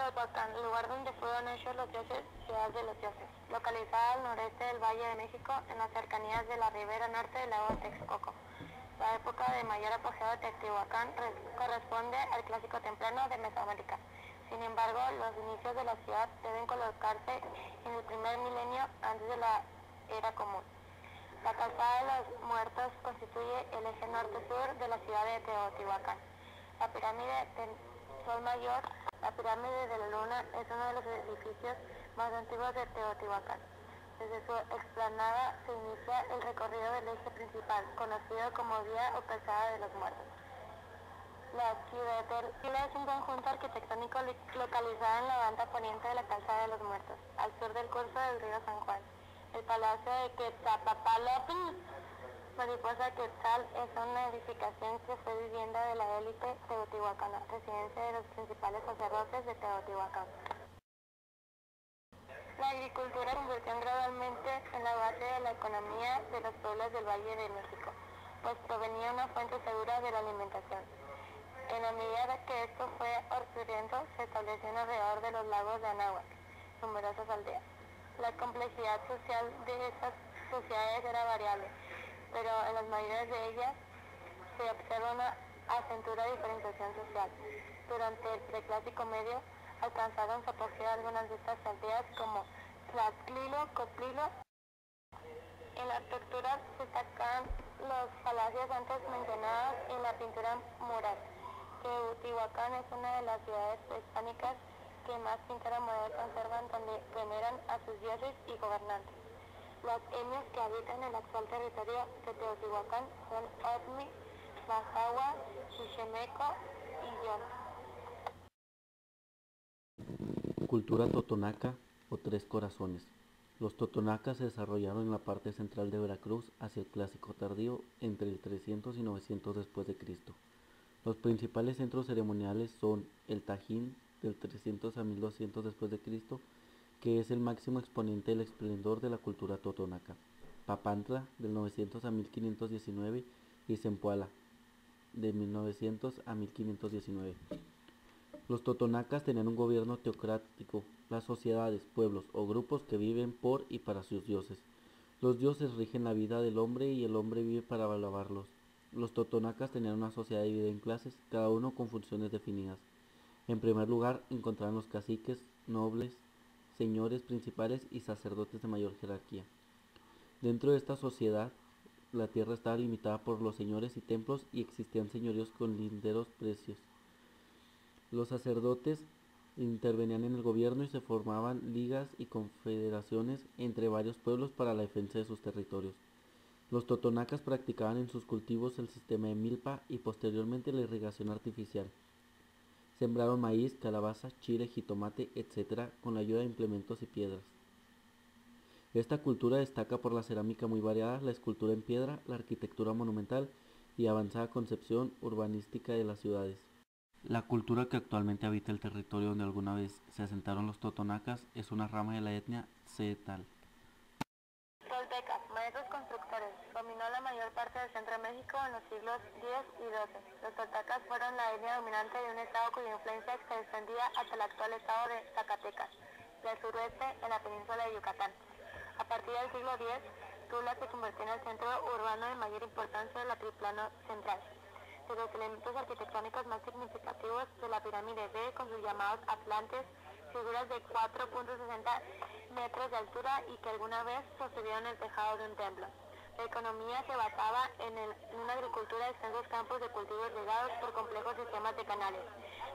Teotihuacán, lugar donde fueron hechos los dioses, ciudad de los dioses, localizada al noreste del Valle de México, en las cercanías de la ribera norte del lago Texcoco. La época de mayor apogeo de Teotihuacán corresponde al clásico temprano de Mesoamérica. Sin embargo, los inicios de la ciudad deben colocarse en el primer milenio antes de la era común. La calzada de los muertos constituye el eje norte-sur de la ciudad de Teotihuacán. La pirámide del Sol Mayor, la pirámide de la Luna, es uno de los edificios más antiguos de Teotihuacán. Desde su explanada se inicia el recorrido del eje principal, conocido como Vía o Calzada de los Muertos. La Ciudadela es un conjunto arquitectónico localizado en la banda poniente de la Calzada de los Muertos, al sur del curso del río San Juan. El Palacio de Quetzalpapalotl, Mariposa Quetzal, es una edificación que fue vivienda de la élite teotihuacana, residencia de los principales sacerdotes de Teotihuacán. La agricultura se convirtió gradualmente en la base de la economía de los pueblos del Valle de México, pues provenía una fuente segura de la alimentación. En la medida que esto fue ocurriendo, se establecieron alrededor de los lagos de Anáhuac numerosas aldeas. La complejidad social de estas sociedades era variable, pero en las mayorías de ellas se observa una acentuada diferenciación social. Durante el Preclásico Medio alcanzaron su apogeo algunas de estas aldeas como Tlaxclilo, Cotlilo. En la arquitectura destacan los palacios antes mencionados y la pintura mural. Teotihuacán es una de las ciudades prehispánicas que más pintura mural conservan, donde veneran a sus dioses y gobernantes. Las etnias que habitan el actual territorio de Teotihuacán son Otmi, Mazahua, Chichimeco y Yon. Cultura totonaca o Tres Corazones. Los totonacas se desarrollaron en la parte central de Veracruz hacia el Clásico Tardío entre el 300 y 900 después de Cristo. Los principales centros ceremoniales son el Tajín del 300 a 1200 después de Cristo, que es el máximo exponente del esplendor de la cultura totonaca, Papantla del 900 a 1519 y Zempoala de 1900 a 1519. Los totonacas tenían un gobierno teocrático, las sociedades, pueblos o grupos que viven por y para sus dioses. Los dioses rigen la vida del hombre y el hombre vive para alabarlos. Los totonacas tenían una sociedad dividida en clases, cada uno con funciones definidas. En primer lugar, encontraban los caciques, nobles, señores principales y sacerdotes de mayor jerarquía. Dentro de esta sociedad, la tierra estaba limitada por los señores y templos y existían señoríos con linderos precios. Los sacerdotes intervenían en el gobierno y se formaban ligas y confederaciones entre varios pueblos para la defensa de sus territorios. Los totonacas practicaban en sus cultivos el sistema de milpa y posteriormente la irrigación artificial. Sembraron maíz, calabaza, chile, jitomate, etc. con la ayuda de implementos y piedras. Esta cultura destaca por la cerámica muy variada, la escultura en piedra, la arquitectura monumental y avanzada concepción urbanística de las ciudades. La cultura que actualmente habita el territorio donde alguna vez se asentaron los totonacas es una rama de la etnia Tzeltal. Toltecas, maestros constructores, dominó la mayor parte del centro de México en los siglos X y XII. Los toltecas fueron la etnia dominante de un estado cuya influencia se extendía hasta el actual estado de Zacatecas y al suroeste en la península de Yucatán. A partir del siglo X, Tula se convirtió en el centro urbano de mayor importancia del altiplano central. De los elementos arquitectónicos más significativos de la pirámide D, con sus llamados atlantes, figuras de 4.60 metros de altura y que alguna vez sostuvieron el tejado de un templo. La economía se basaba en una agricultura de extensos campos de cultivos regados por complejos sistemas de canales,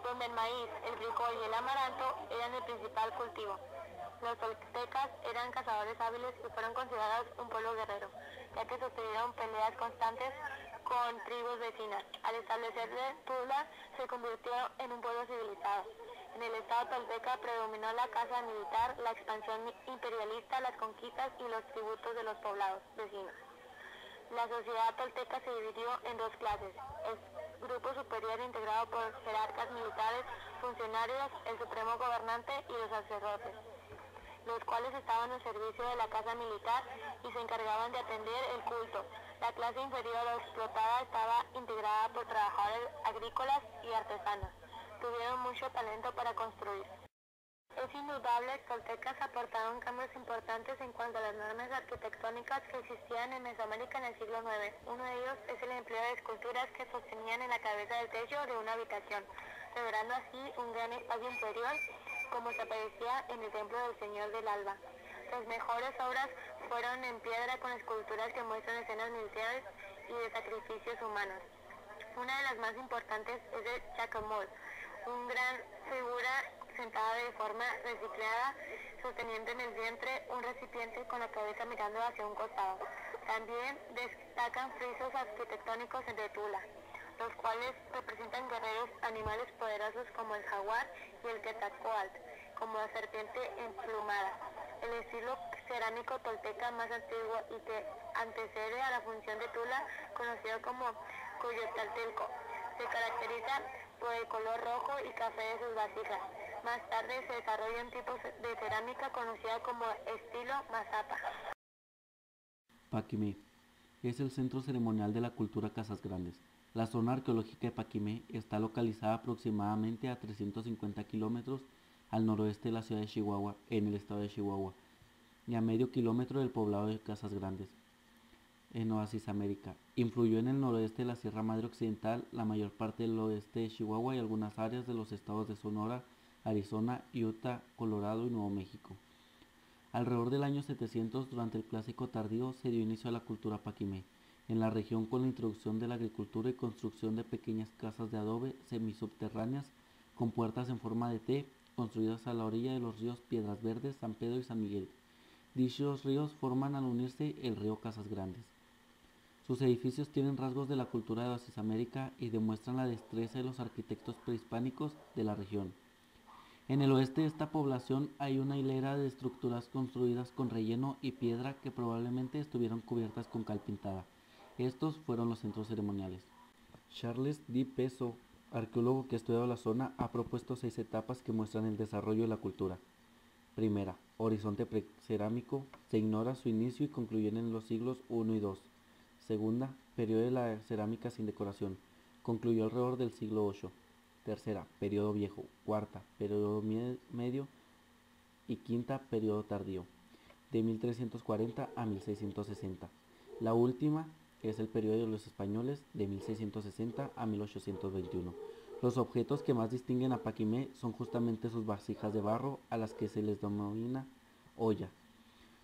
donde el maíz, el frijol y el amaranto eran el principal cultivo. Los toltecas eran cazadores hábiles y fueron considerados un pueblo guerrero, ya que sostuvieron peleas constantes con tribus vecinas. Al establecerse Tula, se convirtió en un pueblo civilizado. En el estado tolteca predominó la caza militar, la expansión imperialista, las conquistas y los tributos de los poblados vecinos. La sociedad tolteca se dividió en dos clases: el grupo superior integrado por jerarcas militares, funcionarios, el supremo gobernante y los sacerdotes, los cuales estaban al servicio de la casa militar y se encargaban de atender el culto. La clase inferior o explotada estaba integrada por trabajadores agrícolas y artesanos. Tuvieron mucho talento para construir. Es indudable que toltecas aportaron cambios importantes en cuanto a las normas arquitectónicas que existían en Mesoamérica en el siglo IX. Uno de ellos es el empleo de esculturas que sostenían en la cabeza del techo de una habitación, logrando así un gran espacio interior, como se aparecía en el templo del Señor del Alba. Las mejores obras fueron en piedra con esculturas que muestran escenas militares y de sacrificios humanos. Una de las más importantes es el Chacomol, una gran figura sentada de forma reciclada, sosteniendo en el vientre un recipiente con la cabeza mirando hacia un costado. También destacan frisos arquitectónicos de Tula, los cuales representan guerreros animales poderosos como el jaguar y el quetzalcóatl, como la serpiente emplumada. El estilo cerámico tolteca más antiguo y que antecede a la función de Tula, conocido como Cuyotlaltelco, se caracteriza por el color rojo y café de sus vasijas. Más tarde se desarrolla un tipo de cerámica conocida como estilo Mazapa. Paquimé es el centro ceremonial de la cultura Casas Grandes. La zona arqueológica de Paquimé está localizada aproximadamente a 350 kilómetros al noroeste de la ciudad de Chihuahua, en el estado de Chihuahua, y a medio kilómetro del poblado de Casas Grandes, en Oasis América. Influyó en el noroeste de la Sierra Madre Occidental, la mayor parte del oeste de Chihuahua y algunas áreas de los estados de Sonora, Arizona, Utah, Colorado y Nuevo México. Alrededor del año 700, durante el Clásico Tardío, se dio inicio a la cultura paquimé en la región con la introducción de la agricultura y construcción de pequeñas casas de adobe semisubterráneas con puertas en forma de T, construidas a la orilla de los ríos Piedras Verdes, San Pedro y San Miguel. Dichos ríos forman al unirse el río Casas Grandes. Sus edificios tienen rasgos de la cultura de Oasis América y demuestran la destreza de los arquitectos prehispánicos de la región. En el oeste de esta población hay una hilera de estructuras construidas con relleno y piedra que probablemente estuvieron cubiertas con cal pintada. Estos fueron los centros ceremoniales. Charles D. Peso, arqueólogo que ha estudiado la zona, ha propuesto 6 etapas que muestran el desarrollo de la cultura. Primera, horizonte precerámico, se ignora su inicio y concluyen en los siglos I y II. Segunda, periodo de la cerámica sin decoración, concluyó alrededor del siglo VIII. Tercera, periodo viejo. Cuarta, periodo medio. Y quinta, periodo tardío, de 1340 a 1660. La última es el periodo de los españoles, de 1660 a 1821. Los objetos que más distinguen a Paquimé son justamente sus vasijas de barro, a las que se les denomina olla.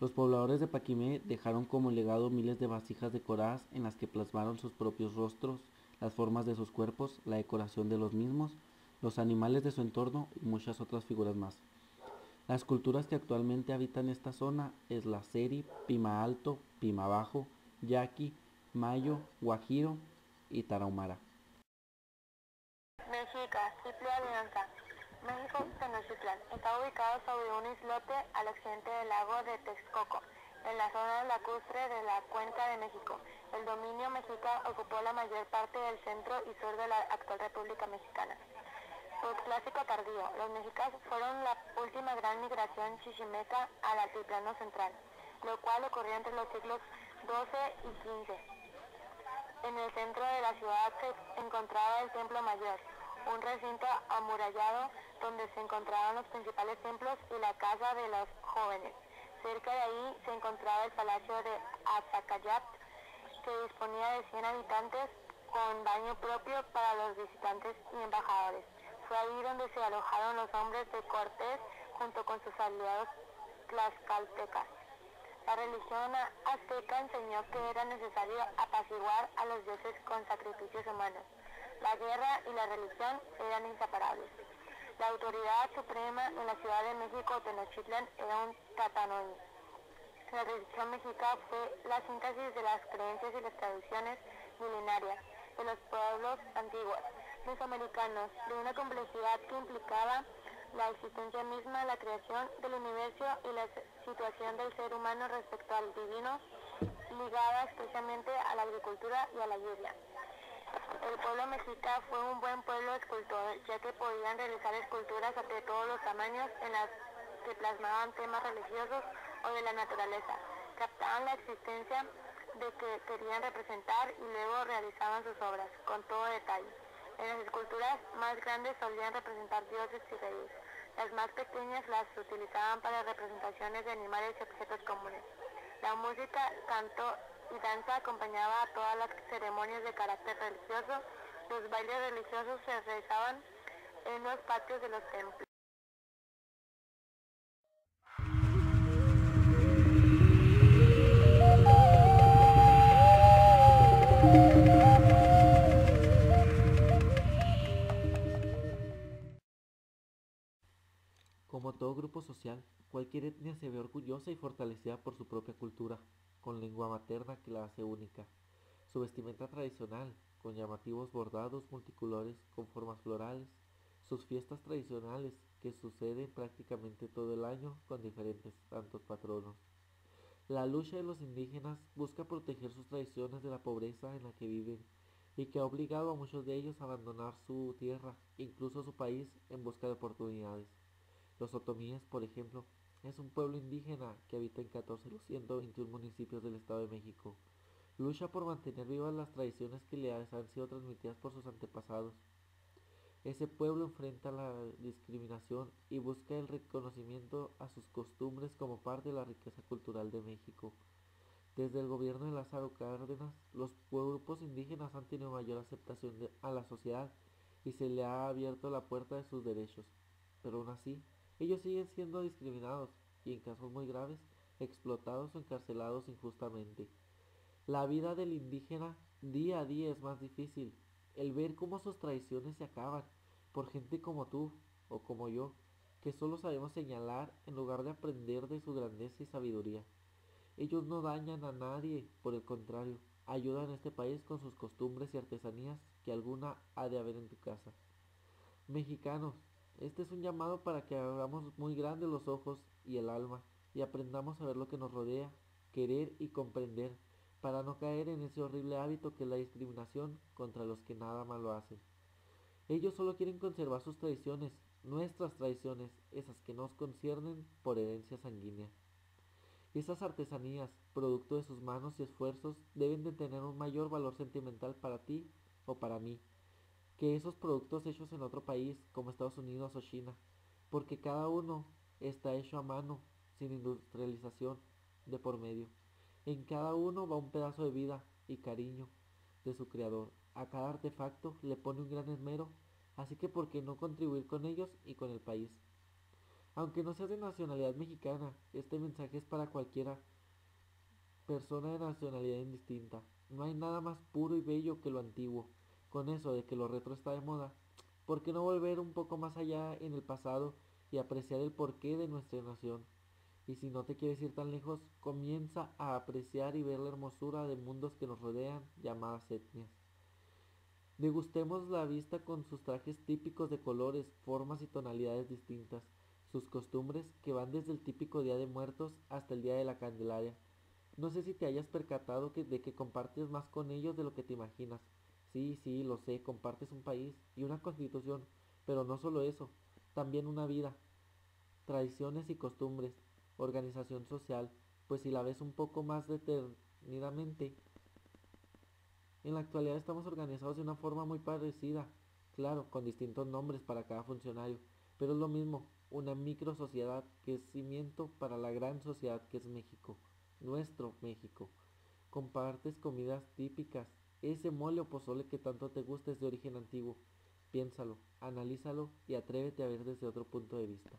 Los pobladores de Paquimé dejaron como legado miles de vasijas decoradas en las que plasmaron sus propios rostros, las formas de sus cuerpos, la decoración de los mismos, los animales de su entorno y muchas otras figuras más. Las culturas que actualmente habitan esta zona es la Seri, Pima Alto, Pima Bajo, Yaqui, Mayo, Guajiro y Tarahumara. Mexica, Triple Alianza. México, Tenochtitlan. Está ubicado sobre un islote al occidente del lago de Texcoco, en la zona lacustre de la Cuenca de México. El dominio mexica ocupó la mayor parte del centro y sur de la actual República Mexicana. Clásico tardío. Los mexicas fueron la última gran migración chichimeca al altiplano central, lo cual ocurrió entre los siglos XII y XV. En el centro de la ciudad se encontraba el Templo Mayor, un recinto amurallado donde se encontraban los principales templos y la casa de los jóvenes. Cerca de ahí se encontraba el palacio de Atzacayat, que disponía de 100 habitantes con baño propio para los visitantes y embajadores. Fue ahí donde se alojaron los hombres de Cortés junto con sus aliados tlaxcaltecas. La religión azteca enseñó que era necesario apaciguar a los dioses con sacrificios humanos. La guerra y la religión eran inseparables. La autoridad suprema en la Ciudad de México, Tenochtitlan, era un tatanoí. La religión mexica fue la síntesis de las creencias y las tradiciones milenarias de los pueblos antiguos mesoamericanos, de una complejidad que implicaba la existencia misma, la creación del universo y la situación del ser humano respecto al divino, ligada especialmente a la agricultura y a la lluvia. El pueblo mexica fue un buen pueblo escultor, ya que podían realizar esculturas de todos los tamaños en las que plasmaban temas religiosos o de la naturaleza. Captaban la existencia de que querían representar y luego realizaban sus obras con todo detalle. En las esculturas más grandes solían representar dioses y reyes. Las más pequeñas las utilizaban para representaciones de animales y objetos comunes. La música, canto y danza acompañaba a todas las ceremonias de carácter religioso. Los bailes religiosos se realizaban en los patios de los templos. Como todo grupo social, cualquier etnia se ve orgullosa y fortalecida por su propia cultura, con lengua materna que la hace única. Su vestimenta tradicional, con llamativos bordados multicolores con formas florales, sus fiestas tradicionales, que suceden prácticamente todo el año con diferentes santos patronos. La lucha de los indígenas busca proteger sus tradiciones de la pobreza en la que viven y que ha obligado a muchos de ellos a abandonar su tierra, incluso su país, en busca de oportunidades. Los otomíes, por ejemplo, es un pueblo indígena que habita en 14 de los 121 municipios del Estado de México. Lucha por mantener vivas las tradiciones que les han sido transmitidas por sus antepasados. Ese pueblo enfrenta la discriminación y busca el reconocimiento a sus costumbres como parte de la riqueza cultural de México. Desde el gobierno de Lázaro Cárdenas, los grupos indígenas han tenido mayor aceptación a la sociedad y se le ha abierto la puerta de sus derechos. Pero aún así, ellos siguen siendo discriminados y en casos muy graves, explotados o encarcelados injustamente. La vida del indígena día a día es más difícil. El ver cómo sus tradiciones se acaban por gente como tú o como yo, que solo sabemos señalar en lugar de aprender de su grandeza y sabiduría. Ellos no dañan a nadie, por el contrario, ayudan a este país con sus costumbres y artesanías que alguna ha de haber en tu casa. Mexicanos, este es un llamado para que abramos muy grandes los ojos y el alma y aprendamos a ver lo que nos rodea, querer y comprender, para no caer en ese horrible hábito que es la discriminación contra los que nada malo hacen. Ellos solo quieren conservar sus tradiciones, nuestras tradiciones, esas que nos conciernen por herencia sanguínea. Esas artesanías, producto de sus manos y esfuerzos, deben de tener un mayor valor sentimental para ti o para mí, que esos productos hechos en otro país, como Estados Unidos o China, porque cada uno está hecho a mano, sin industrialización de por medio. En cada uno va un pedazo de vida y cariño de su creador. A cada artefacto le pone un gran esmero, así que ¿por qué no contribuir con ellos y con el país? Aunque no seas de nacionalidad mexicana, este mensaje es para cualquiera persona de nacionalidad indistinta. No hay nada más puro y bello que lo antiguo. Con eso de que lo retro está de moda, ¿por qué no volver un poco más allá en el pasado y apreciar el porqué de nuestra nación? Y si no te quieres ir tan lejos, comienza a apreciar y ver la hermosura de mundos que nos rodean, llamadas etnias. Degustemos la vista con sus trajes típicos de colores, formas y tonalidades distintas, sus costumbres que van desde el típico Día de Muertos hasta el Día de la Candelaria. No sé si te hayas percatado de que compartes más con ellos de lo que te imaginas. Sí, sí, lo sé, compartes un país y una constitución, pero no solo eso, también una vida, tradiciones y costumbres, organización social, pues si la ves un poco más detenidamente, en la actualidad estamos organizados de una forma muy parecida, claro, con distintos nombres para cada funcionario, pero es lo mismo, una micro sociedad que es cimiento para la gran sociedad que es México, nuestro México. Compartes comidas típicas, ese mole o pozole que tanto te gusta es de origen antiguo. Piénsalo, analízalo y atrévete a ver desde otro punto de vista.